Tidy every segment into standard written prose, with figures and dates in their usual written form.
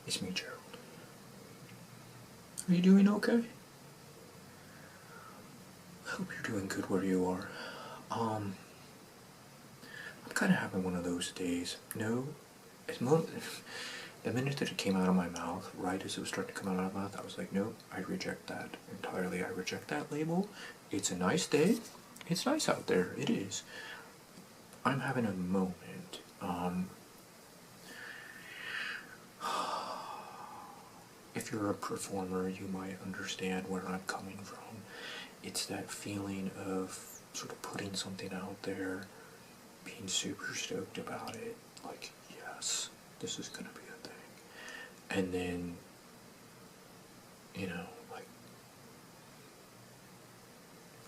It's me, Gerald. Are you doing okay? I hope you're doing good where you are. I'm kind of having one of those days. No, the minute that it came out of my mouth, right as it was starting to come out of my mouth, I was like, no, I reject that entirely. I reject that label. It's a nice day. It's nice out there. It is. I'm having a moment. If you're a performer, you might understand where I'm coming from. It's that feeling of sort of putting something out there, being super stoked about it, like, yes, this is gonna be a thing. And then, you know, like,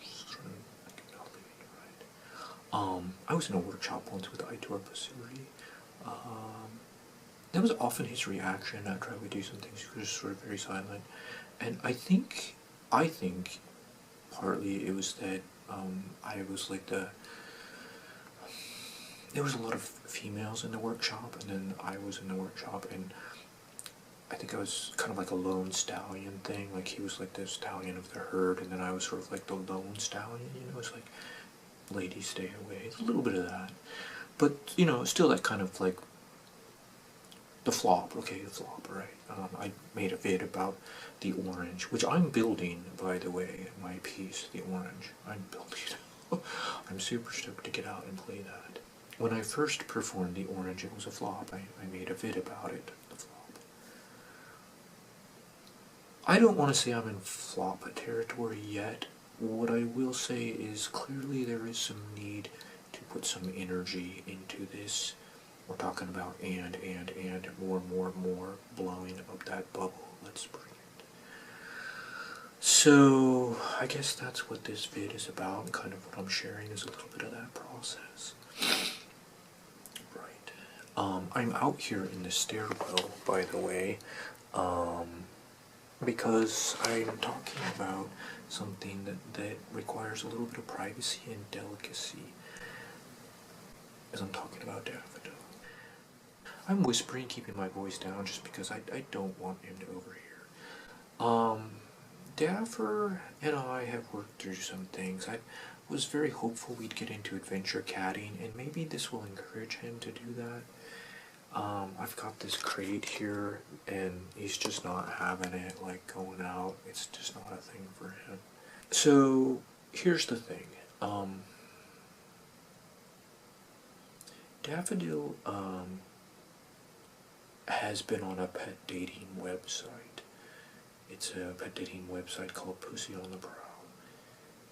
sort of like nothing, right? I was in a workshop once with Aitor Basuri. That was often his reaction after I would do some things. He was just sort of very silent. And I think partly it was that I was like there was a lot of females in the workshop, and then I was in the workshop, and I think I was kind of like a lone stallion thing. Like he was like the stallion of the herd, and then I was sort of like the lone stallion, you know. It's like, ladies stay away. It's a little bit of that. But, you know, still that kind of like the flop, right? I made a vid about the orange, which I'm building, by the way, my piece, the orange. I'm building. I'm super stoked to get out and play that. When I first performed the orange, it was a flop. I made a vid about it, the flop. I don't want to say I'm in flop territory yet. What I will say is clearly there is some need to put some energy into this. We're talking about and more, blowing up that bubble. Let's bring it. So, I guess that's what this vid is about, and kind of what I'm sharing is a little bit of that process. Right. I'm out here in the stairwell, by the way, because I'm talking about something that requires a little bit of privacy and delicacy, as I'm talking about Daffodil. I'm whispering, keeping my voice down, just because I don't want him to overhear. Daffer and I have worked through some things. I was very hopeful we'd get into adventure catting, and maybe this will encourage him to do that. I've got this crate here, and he's just not having it, like, going out. It's just not a thing for him. So, here's the thing. Daffodil, has been on a pet dating website. It's a pet dating website called Pussy on the Prowl.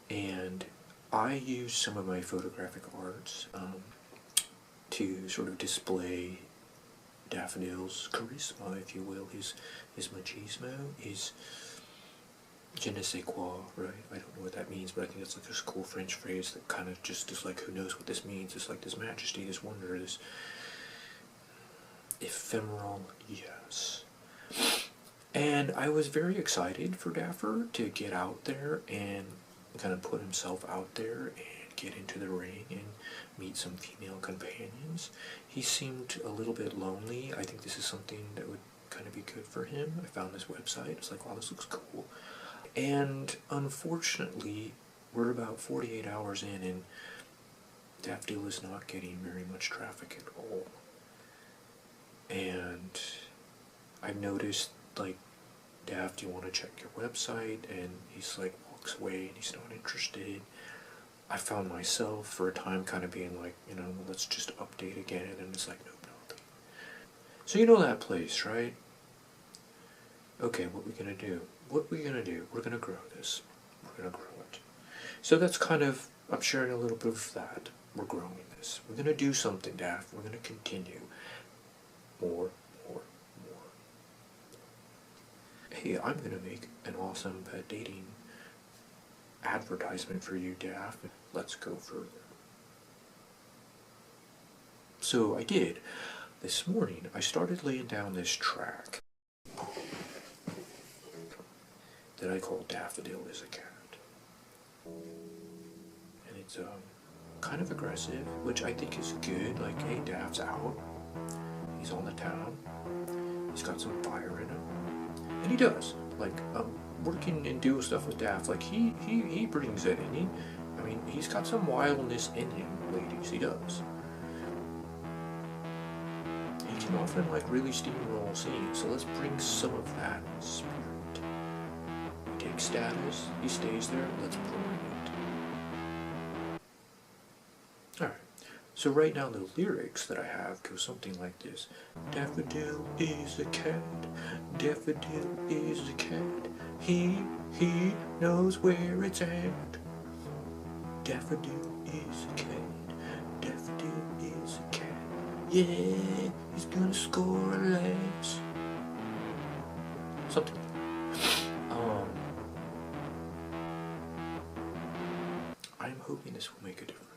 And I use some of my photographic arts to sort of display Daffodil's charisma, if you will, his machismo, his je ne sais quoi, right? I don't know what that means, but I think it's like this cool French phrase that kind of just is like, who knows what this means? It's like this majesty, this wonder, this ephemeral yes. And I was very excited for Daffer to get out there and kind of put himself out there and get into the ring and meet some female companions. He seemed a little bit lonely. I think this is something that would kind of be good for him. I found this website. It's like, wow, this looks cool. And unfortunately, we're about 48 hours in, and Daffodil is not getting very much traffic at all. And I've noticed, like, Daff, do you want to check your website? And he's like, walks away and he's not interested. I found myself for a time kind of being like, you know, let's just update again. And it's like, nope, nothing. So you know that place, right? Okay, what we gonna do? What we gonna do? We're gonna grow this. We're gonna grow it. So that's kind of, I'm sharing a little bit of that. We're growing this. We're gonna do something, Daff. We're gonna continue. More. Hey, I'm gonna make an awesome pet dating advertisement for you, Daff. Let's go further. So I did. This morning, I started laying down this track that I call Daffodil is a cat. And it's kind of aggressive, which I think is good. Like, hey, Daff's out. He's on the town. He's He's got some fire in him. And he does. Like, working and doing stuff with Daff, like, he brings it in. I mean, he's got some wildness in him, ladies. He does. He can often, like, really steamroll scenes, so let's bring some of that spirit. We take status, he stays there, let's bring it. Alright, so right now the lyrics that I have go something like this. Daffodil is a cat, Daffodil is a cat, he knows where it's at. Daffodil is a cat, Daffodil is a cat, yeah, he's gonna score a lass. Something. I'm hoping this will make a difference.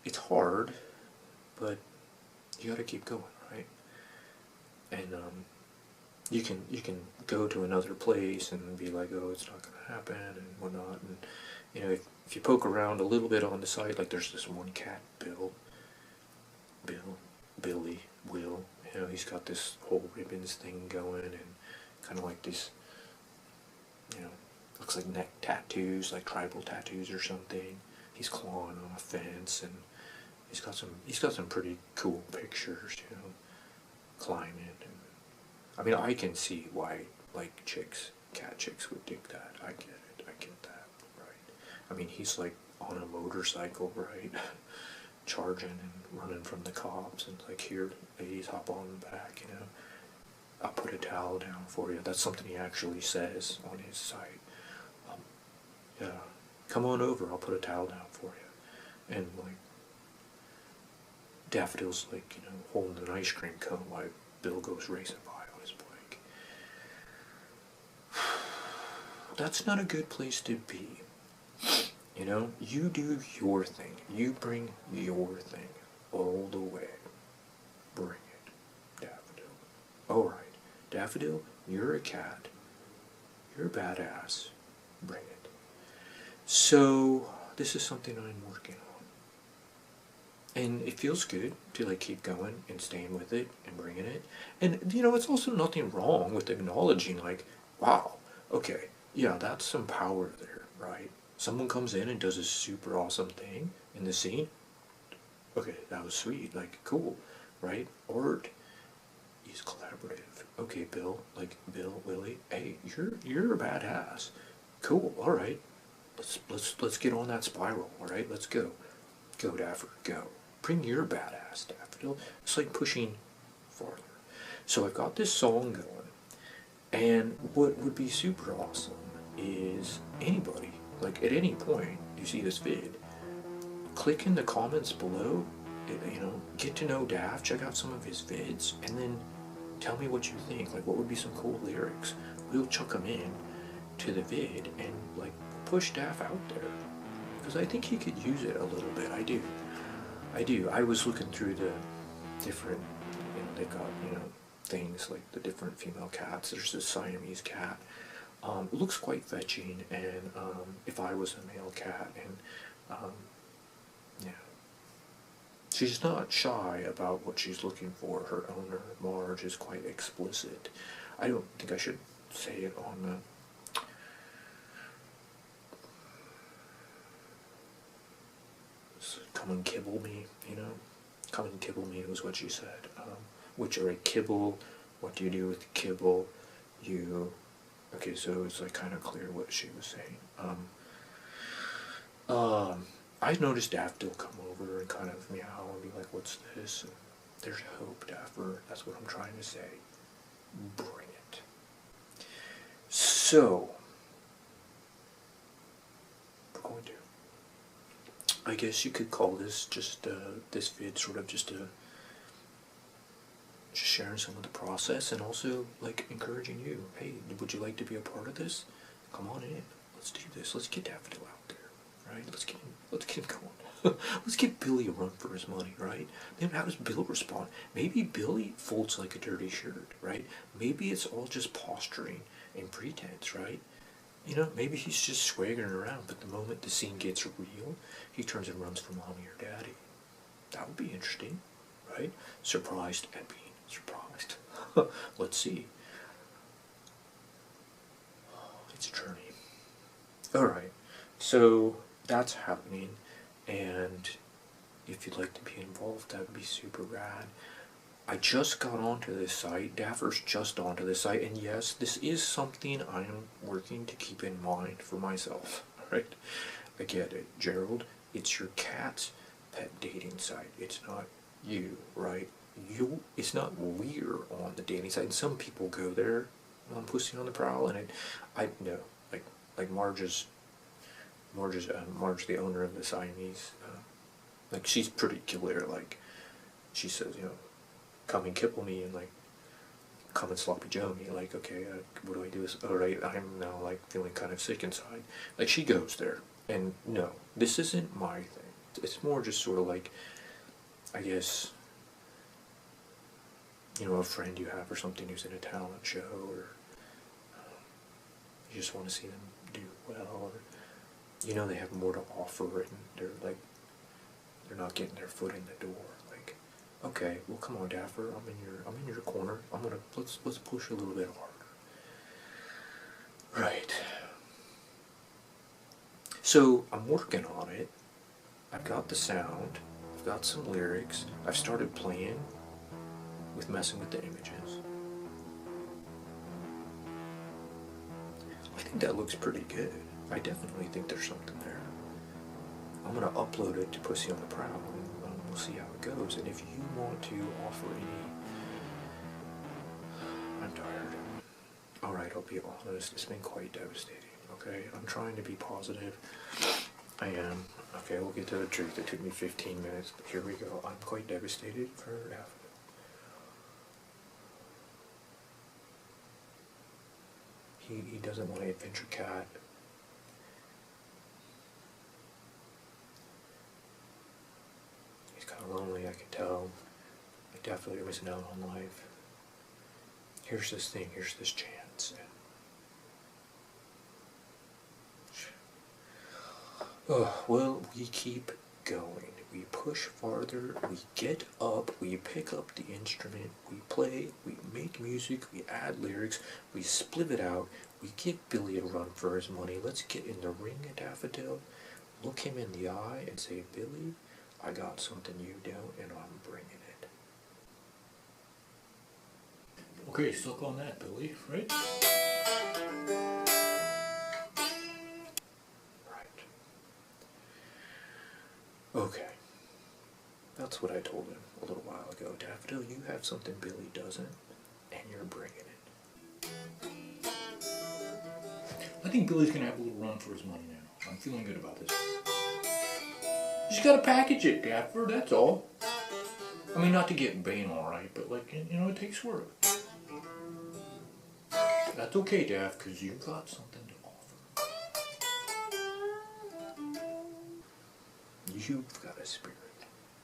It's hard, but you gotta keep going, right? And you can go to another place and be like, oh, it's not gonna happen and whatnot. And you know, if you poke around a little bit on the site, like there's this one cat, Billy, Will. You know, he's got this whole ribbons thing going and kind of like this, you know, looks like neck tattoos, like tribal tattoos or something. He's clawing on a fence, and he's got some pretty cool pictures, you know, climbing. And I mean, I can see why, like, cat chicks would dig that. I get that, right? I mean, he's like on a motorcycle, right? Charging and running from the cops, and like, here, ladies, hop on the back, you know. I'll put a towel down for you. That's something he actually says on his site. Yeah, come on over, I'll put a towel down for you. And like, Daffodil's like, you know, holding an ice cream cone while Bill goes racing by on his bike. That's not a good place to be. You know, you do your thing. You bring your thing all the way. Bring it, Daffodil. Alright, Daffodil, you're a cat. You're a badass. Bring it. So, this is something I'm working on. And it feels good to like keep going and staying with it and bringing it. And, you know, it's also nothing wrong with acknowledging like, wow, okay, yeah, that's some power there, right? Someone comes in and does a super awesome thing in the scene. Okay, that was sweet, like, cool, right? Art is collaborative. Okay, Bill, Willie, hey, you're a badass. Cool, all right. Let's get on that spiral, all right? Let's go. Go, Daffodil, go. Bring your badass, Daffodil. It's like pushing farther. So I've got this song going, and what would be super awesome is anybody, like at any point you see this vid, click in the comments below, you know, get to know Daff, check out some of his vids, and then tell me what you think. Like, what would be some cool lyrics? We'll chuck them in to the vid and like push Daff out there, because I think he could use it a little bit. I do. I was looking through the different, you know, they've got, you know, things like the different female cats. There's this Siamese cat. It looks quite fetching, and if I was a male cat, and yeah, she's not shy about what she's looking for. Her owner, Marge, is quite explicit. I don't think I should say it on the come and kibble me, you know. Come and kibble me was what she said. Which are a kibble. What do you do with kibble? You... Okay, so it's like kind of clear what she was saying. I noticed Daffodil come over and kind of meow and be like, what's this? And there's hope, Daffer. That's what I'm trying to say. Bring it. So, we're going to... I guess you could call this just, this vid sort of just sharing some of the process, and also like encouraging you. Hey, would you like to be a part of this? Come on in. Let's do this. Let's get Daffodil out there, right? Let's get him going. Let's give Billy a run for his money, right? Then how does Bill respond? Maybe Billy folds like a dirty shirt, right? Maybe it's all just posturing and pretense, right? You know, maybe he's just swaggering around, but the moment the scene gets real, he turns and runs for mommy or daddy. That would be interesting, right? Surprised at being surprised. Let's see. It's a journey. Alright, so that's happening, and if you'd like to be involved, that would be super rad. I just got onto this site, Daffer's just onto this site, and yes, this is something I'm working to keep in mind for myself, right? I get it, Gerald, it's your cat's pet dating site, it's not you, right? It's not we're on the dating site, and some people go there on Pussy on the Prowl, and I know, like Marge, the owner of the Siamese, like she's pretty clear, like, she says, you know, come and kibble me, and like, come and sloppy joe me, like, okay, what do I do? Alright, I'm now like feeling kind of sick inside. Like, she goes there, and no, this isn't my thing. It's more just sort of like, I guess, you know, a friend you have or something who's in a talent show, or you just want to see them do well, or, you know, they have more to offer, and they're like, they're not getting their foot in the door. Like, okay, well, come on, Daffer, I'm in your corner. Let's push a little bit harder. Right. So I'm working on it. I've got the sound. I've got some lyrics. I've started playing with messing with the images. I think that looks pretty good. I definitely think there's something there. I'm gonna upload it to Pussy on the Prowl, and we'll see how it goes. And if you want to offer any, I'm tired. Alright, I'll be honest, it's been quite devastating, okay? I'm trying to be positive. I am. Okay, we'll get to the truth. It took me 15 minutes, but here we go. I'm quite devastated for Daffodil. He doesn't want an adventure cat. He's kind of lonely, I can tell. I definitely missing out on life. Here's this thing, here's this chance. Oh, well, we keep going. We push farther, we get up, we pick up the instrument, we play, we make music, we add lyrics, we split it out, we give Billy a run for his money. Let's get in the ring at Daffodil, look him in the eye and say, Billy, I got something you don't, and I'm bringing it. Okay, suck on that, Billy, right? Right. Okay. That's what I told him a little while ago. Daffodil, you have something Billy doesn't, and you're bringing it. I think Billy's gonna have a little run for his money now. I'm feeling good about this. You just gotta package it, Dapper, that's all. I mean, not to get banal, right? But, like, you know, it takes work. That's okay, Daff, because you've got something to offer. You've got a spirit.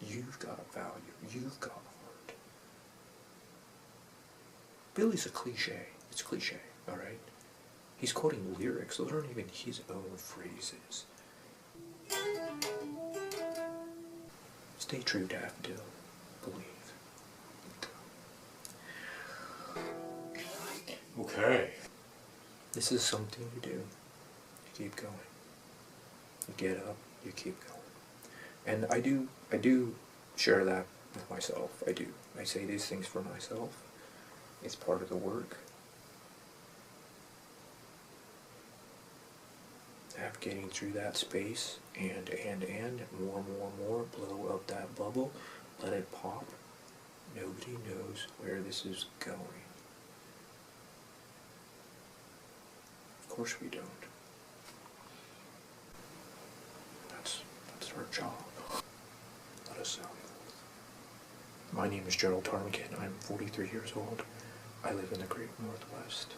You've got a value. You've got a heart. Billy's a cliche. It's cliche, alright? He's quoting lyrics. Those aren't even his own phrases. Stay true, Daffodil. Believe. Okay. This is something you do. You keep going. You get up, you keep going. And I do share that with myself. I do. I say these things for myself. It's part of the work. Navigating through that space, and more, blow up that bubble, let it pop. Nobody knows where this is going. Of course we don't. That's our job. Let us sell forth. My name is Gerald Tarmican. I'm 43 years old. I live in the Great Northwest.